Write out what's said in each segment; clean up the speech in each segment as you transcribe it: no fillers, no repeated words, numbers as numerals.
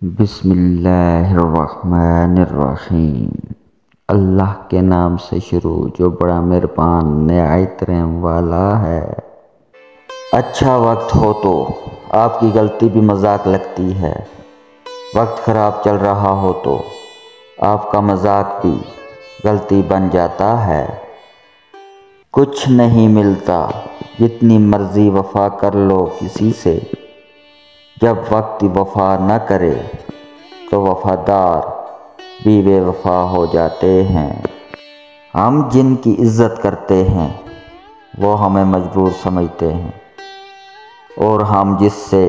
بسم اللہ الرحمن الرحیم۔ اللہ کے نام سے شروع جو بڑا مہربان نہایت رحم والا ہے۔ اچھا وقت ہو تو آپ کی غلطی بھی مذاق لگتی ہے، وقت خراب چل رہا ہو تو آپ کا مذاق بھی غلطی بن جاتا ہے۔ کچھ نہیں ملتا جتنی مرضی وفا کر لو کسی سے، جب وقت وفا نہ کرے تو وفادار بھی بے وفا ہو جاتے ہیں۔ ہم جن کی عزت کرتے ہیں وہ ہمیں مجبور سمجھتے ہیں، اور ہم جس سے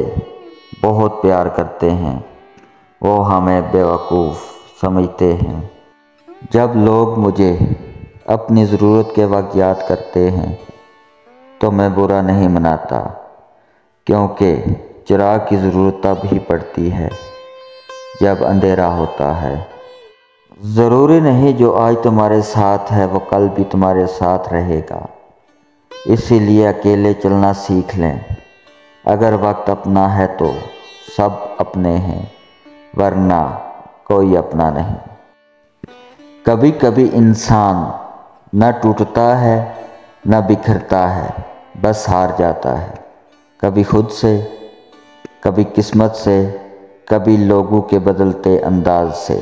بہت پیار کرتے ہیں وہ ہمیں بیوقوف سمجھتے ہیں۔ جب لوگ مجھے اپنی ضرورت کے وقت یاد کرتے ہیں تو میں برا نہیں مناتا، کیونکہ چراغ کی ضرورت تب ہی پڑتی ہے جب اندھیرا ہوتا ہے۔ ضروری نہیں جو آج تمہارے ساتھ ہے وہ کل بھی تمہارے ساتھ رہے گا، اسی لیے اکیلے چلنا سیکھ لیں۔ اگر وقت اپنا ہے تو سب اپنے ہیں، ورنہ کوئی اپنا نہیں۔ کبھی کبھی انسان نہ ٹوٹتا ہے نہ بکھرتا ہے، بس ہار جاتا ہے، کبھی خود سے، کبھی قسمت سے، کبھی لوگوں کے بدلتے انداز سے۔